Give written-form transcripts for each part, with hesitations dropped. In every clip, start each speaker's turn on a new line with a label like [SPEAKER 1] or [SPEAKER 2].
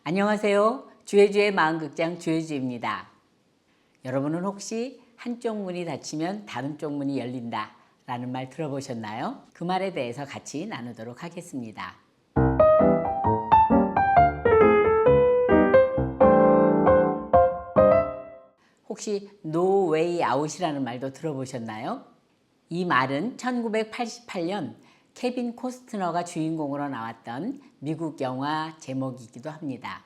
[SPEAKER 1] 안녕하세요. 주혜주의 마음극장 주혜주입니다. 여러분은 혹시 한쪽 문이 닫히면 다른 쪽 문이 열린다 라는 말 들어보셨나요? 그 말에 대해서 같이 나누도록 하겠습니다. 혹시 No Way Out이라는 말도 들어보셨나요? 이 말은 1988년 케빈 코스트너가 주인공으로 나왔던 미국 영화 제목이기도 합니다.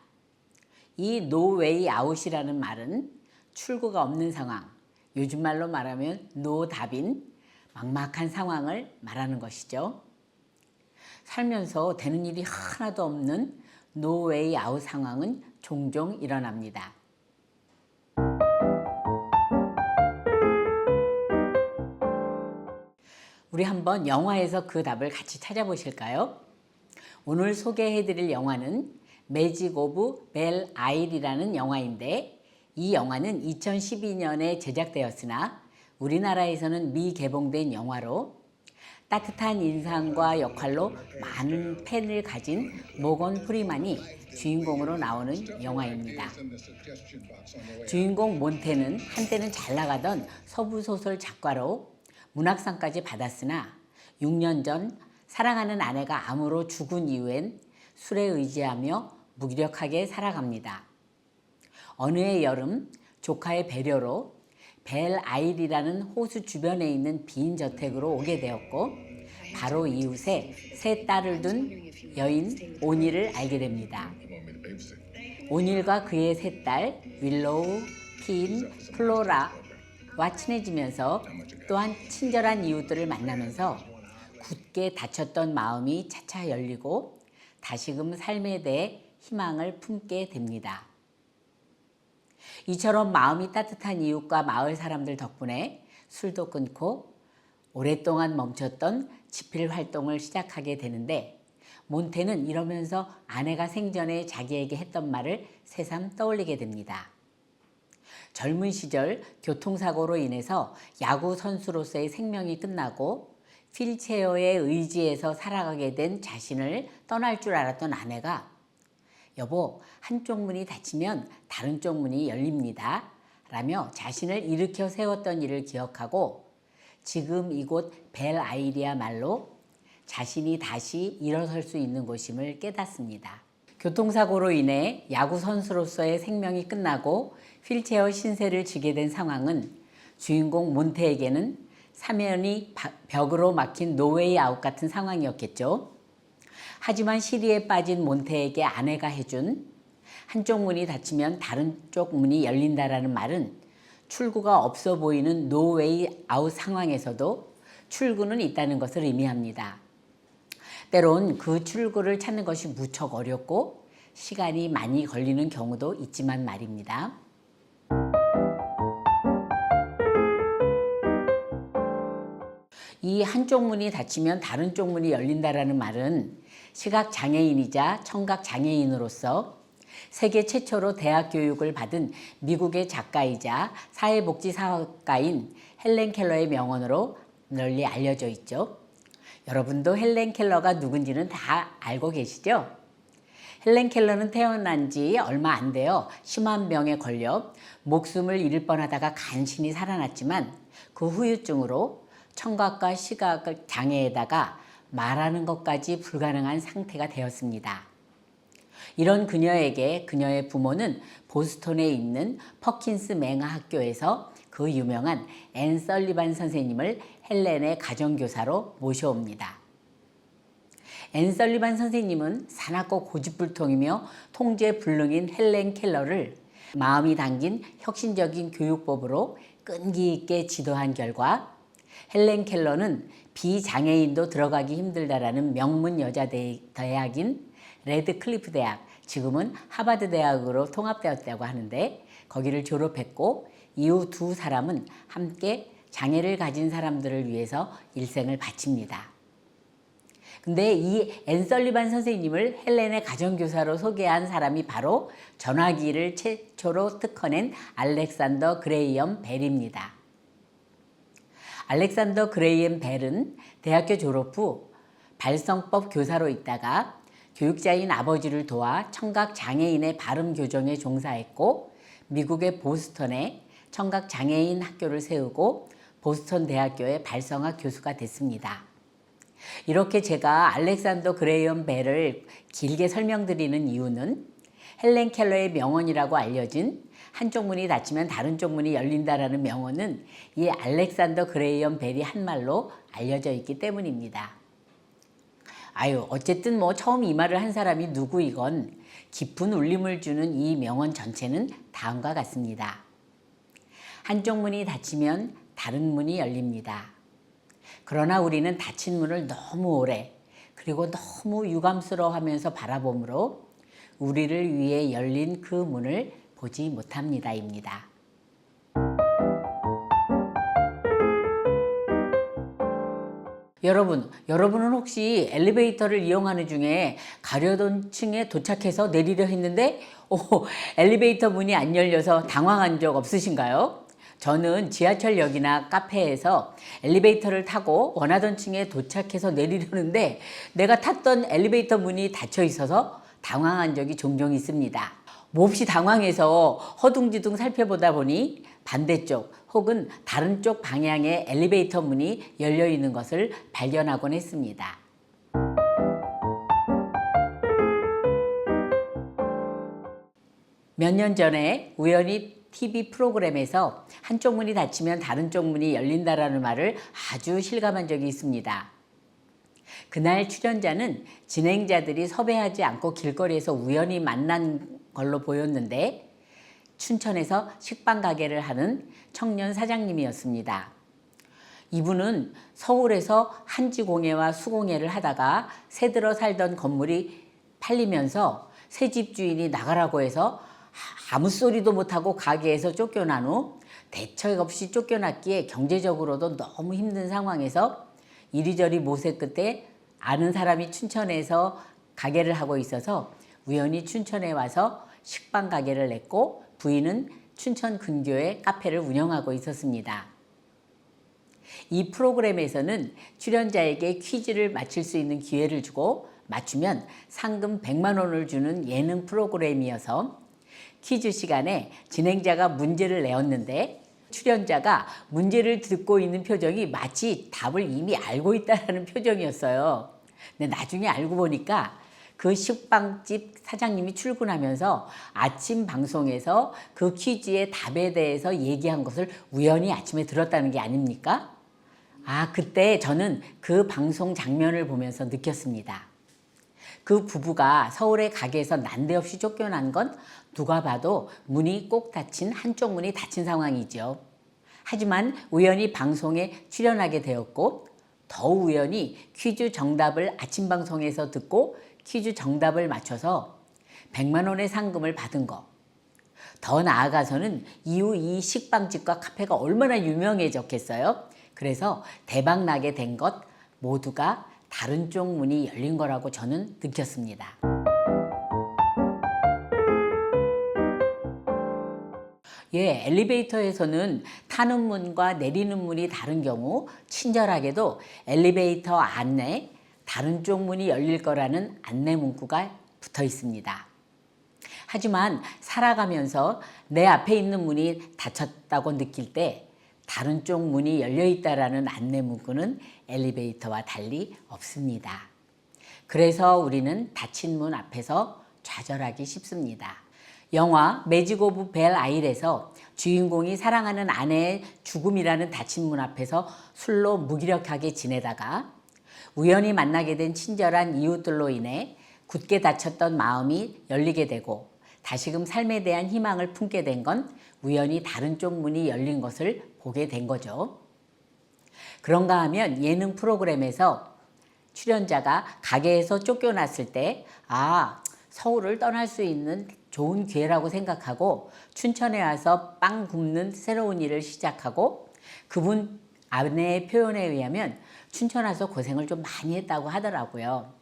[SPEAKER 1] 이 No Way Out이라는 말은 출구가 없는 상황, 요즘 말로 말하면 노답인 막막한 상황을 말하는 것이죠. 살면서 되는 일이 하나도 없는 No Way Out 상황은 종종 일어납니다. 우리 한번 영화에서 그 답을 같이 찾아보실까요? 오늘 소개해드릴 영화는 매직 오브 벨 아일이라는 영화인데, 이 영화는 2012년에 제작되었으나 우리나라에서는 미개봉된 영화로 따뜻한 인상과 역할로 많은 팬을 가진 모건 프리만이 주인공으로 나오는 영화입니다. 주인공 몬테는 한때는 잘 나가던 서부소설 작가로 문학상까지 받았으나 6년 전 사랑하는 아내가 암으로 죽은 이후엔 술에 의지하며 무기력하게 살아갑니다. 어느 해 여름 조카의 배려로 벨 아일이라는 호수 주변에 있는 빈 저택으로 오게 되었고, 바로 이웃에 세 딸을 둔 여인 오닐을 알게 됩니다. 오닐과 그의 세 딸 윌로우, 핀, 플로라와 친해지면서 또한 친절한 이웃들을 만나면서 굳게 닫혔던 마음이 차차 열리고 다시금 삶에 대해 희망을 품게 됩니다. 이처럼 마음이 따뜻한 이웃과 마을 사람들 덕분에 술도 끊고 오랫동안 멈췄던 집필 활동을 시작하게 되는데, 몬테는 이러면서 아내가 생전에 자기에게 했던 말을 새삼 떠올리게 됩니다. 젊은 시절 교통사고로 인해서 야구 선수로서의 생명이 끝나고 휠체어에 의지해서 살아가게 된 자신을 떠날 줄 알았던 아내가 여보, 한쪽 문이 닫히면 다른 쪽 문이 열립니다 라며 자신을 일으켜 세웠던 일을 기억하고 지금 이곳 벨 아일이야말로 자신이 다시 일어설 수 있는 곳임을 깨닫습니다. 교통사고로 인해 야구 선수로서의 생명이 끝나고 휠체어 신세를 지게 된 상황은 주인공 몬테에게는 사면이 벽으로 막힌 노웨이 아웃 같은 상황이었겠죠. 하지만 시리에 빠진 몬테에게 아내가 해준 한쪽 문이 닫히면 다른 쪽 문이 열린다라는 말은 출구가 없어 보이는 노웨이 아웃 상황에서도 출구는 있다는 것을 의미합니다. 때론 그 출구를 찾는 것이 무척 어렵고 시간이 많이 걸리는 경우도 있지만 말입니다. 이 한쪽 문이 닫히면 다른 쪽 문이 열린다라는 말은 시각장애인이자 청각장애인으로서 세계 최초로 대학 교육을 받은 미국의 작가이자 사회복지사업가인 헬렌 켈러의 명언으로 널리 알려져 있죠. 여러분도 헬렌 켈러가 누군지는 다 알고 계시죠? 헬렌 켈러는 태어난 지 얼마 안 되어 심한 병에 걸려 목숨을 잃을 뻔하다가 간신히 살아났지만 그 후유증으로 청각과 시각 장애에다가 말하는 것까지 불가능한 상태가 되었습니다. 이런 그녀에게 그녀의 부모는 보스턴에 있는 퍼킨스 맹하 학교에서 그 유명한 앤 설리반 선생님을 헬렌의 가정교사로 모셔옵니다. 앤 설리반 선생님은 사납고 고집불통이며 통제불능인 헬렌 켈러를 마음이 담긴 혁신적인 교육법으로 끈기 있게 지도한 결과 헬렌 켈러는 비장애인도 들어가기 힘들다라는 명문 여자대학인 레드클리프 대학, 지금은 하버드 대학으로 통합되었다고 하는데 거기를 졸업했고, 이후 두 사람은 함께 장애를 가진 사람들을 위해서 일생을 바칩니다. 근데 이 앤 설리반 선생님을 헬렌의 가정교사로 소개한 사람이 바로 전화기를 최초로 특허낸 알렉산더 그레이엄 벨입니다. 알렉산더 그레이엄 벨은 대학교 졸업 후 발성법 교사로 있다가 교육자인 아버지를 도와 청각 장애인의 발음 교정에 종사했고 미국의 보스턴에 청각 장애인 학교를 세우고 보스턴 대학교의 발성학 교수가 됐습니다. 이렇게 제가 알렉산더 그레이엄 벨을 길게 설명드리는 이유는 헬렌 켈러의 명언이라고 알려진 한쪽 문이 닫히면 다른 쪽 문이 열린다라는 명언은 이 알렉산더 그레이엄 벨이 한 말로 알려져 있기 때문입니다. 어쨌든 처음 이 말을 한 사람이 누구이건 깊은 울림을 주는 이 명언 전체는 다음과 같습니다. 한쪽 문이 닫히면 다른 문이 열립니다. 그러나 우리는 닫힌 문을 너무 오래 그리고 너무 유감스러워하면서 바라보므로 우리를 위해 열린 그 문을 보지 못합니다입니다. 여러분은 혹시 엘리베이터를 이용하는 중에 가려던 층에 도착해서 내리려 했는데 엘리베이터 문이 안 열려서 당황한 적 없으신가요? 저는 지하철역이나 카페에서 엘리베이터를 타고 원하던 층에 도착해서 내리려는데 내가 탔던 엘리베이터 문이 닫혀 있어서 당황한 적이 종종 있습니다. 몹시 당황해서 허둥지둥 살펴보다 보니 반대쪽 혹은 다른 쪽 방향의 엘리베이터 문이 열려 있는 것을 발견하곤 했습니다. 몇 년 전에 우연히 TV 프로그램에서 한쪽 문이 닫히면 다른 쪽 문이 열린다라는 말을 아주 실감한 적이 있습니다. 그날 출연자는 진행자들이 섭외하지 않고 길거리에서 우연히 만난 걸로 보였는데 춘천에서 식빵 가게를 하는 청년 사장님이었습니다. 이분은 서울에서 한지공예와 수공예를 하다가 새들어 살던 건물이 팔리면서 새집 주인이 나가라고 해서 아무 소리도 못하고 가게에서 쫓겨난 후 대책 없이 쫓겨났기에 경제적으로도 너무 힘든 상황에서 이리저리 모색 끝에 아는 사람이 춘천에서 가게를 하고 있어서 우연히 춘천에 와서 식빵 가게를 냈고 부인은 춘천 근교에 카페를 운영하고 있었습니다. 이 프로그램에서는 출연자에게 퀴즈를 맞힐 수 있는 기회를 주고 맞추면 상금 100만 원을 주는 예능 프로그램이어서 퀴즈 시간에 진행자가 문제를 내었는데 출연자가 문제를 듣고 있는 표정이 마치 답을 이미 알고 있다는 표정이었어요. 근데 나중에 알고 보니까 그 식빵집 사장님이 출근하면서 아침 방송에서 그 퀴즈의 답에 대해서 얘기한 것을 우연히 아침에 들었다는 게 아닙니까? 그때 저는 그 방송 장면을 보면서 느꼈습니다. 그 부부가 서울의 가게에서 난데없이 쫓겨난 건 누가 봐도 문이 꼭 닫힌 한쪽 문이 닫힌 상황이죠. 하지만 우연히 방송에 출연하게 되었고 더 우연히 퀴즈 정답을 아침 방송에서 듣고 퀴즈 정답을 맞춰서 100만 원의 상금을 받은 거. 더 나아가서는 이후 이 식빵집과 카페가 얼마나 유명해졌겠어요? 그래서 대박 나게 된 것 모두가 다른 쪽 문이 열린 거라고 저는 느꼈습니다. 엘리베이터에서는 타는 문과 내리는 문이 다른 경우 친절하게도 엘리베이터 안에 다른 쪽 문이 열릴 거라는 안내 문구가 붙어 있습니다. 하지만 살아가면서 내 앞에 있는 문이 닫혔다고 느낄 때 다른 쪽 문이 열려 있다라는 안내 문구는 엘리베이터와 달리 없습니다. 그래서 우리는 닫힌 문 앞에서 좌절하기 쉽습니다. 영화 매직 오브 벨 아일에서 주인공이 사랑하는 아내의 죽음이라는 닫힌 문 앞에서 술로 무기력하게 지내다가 우연히 만나게 된 친절한 이웃들로 인해 굳게 닫혔던 마음이 열리게 되고 다시금 삶에 대한 희망을 품게 된 건 우연히 다른 쪽 문이 열린 것을 보게 된 거죠. 그런가 하면 예능 프로그램에서 출연자가 가게에서 쫓겨났을 때 서울을 떠날 수 있는 좋은 기회라고 생각하고 춘천에 와서 빵 굽는 새로운 일을 시작하고 그분 아내의 표현에 의하면 춘천 와서 고생을 좀 많이 했다고 하더라고요.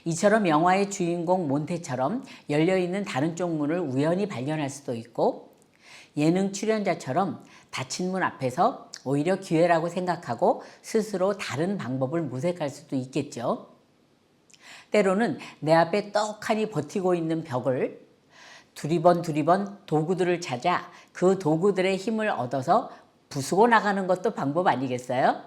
[SPEAKER 1] 이처럼 영화의 주인공 몬테처럼 열려있는 다른 쪽 문을 우연히 발견할 수도 있고 예능 출연자처럼 닫힌 문 앞에서 오히려 기회라고 생각하고 스스로 다른 방법을 모색할 수도 있겠죠. 때로는 내 앞에 떡하니 버티고 있는 벽을 두리번 도구들을 찾아 그 도구들의 힘을 얻어서 부수고 나가는 것도 방법 아니겠어요?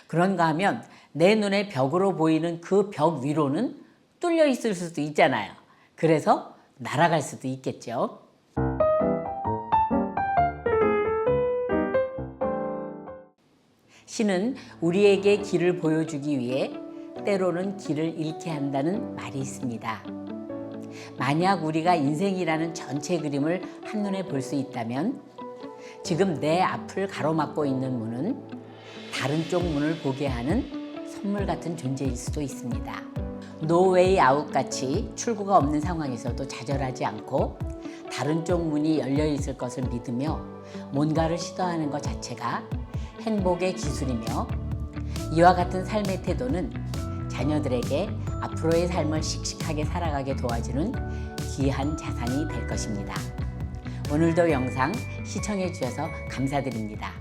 [SPEAKER 1] 그런가 하면 내 눈에 벽으로 보이는 그 벽 위로는 뚫려 있을 수도 있잖아요. 그래서 날아갈 수도 있겠죠. 신은 우리에게 길을 보여주기 위해 때로는 길을 잃게 한다는 말이 있습니다. 만약 우리가 인생이라는 전체 그림을 한눈에 볼 수 있다면 지금 내 앞을 가로막고 있는 문은 다른 쪽 문을 보게 하는 선물 같은 존재일 수도 있습니다. 노 웨이 아웃 같이 출구가 없는 상황에서도 좌절하지 않고 다른 쪽 문이 열려 있을 것을 믿으며 뭔가를 시도하는 것 자체가 행복의 기술이며 이와 같은 삶의 태도는 자녀들에게 앞으로의 삶을 씩씩하게 살아가게 도와주는 귀한 자산이 될 것입니다. 오늘도 영상 시청해 주셔서 감사드립니다.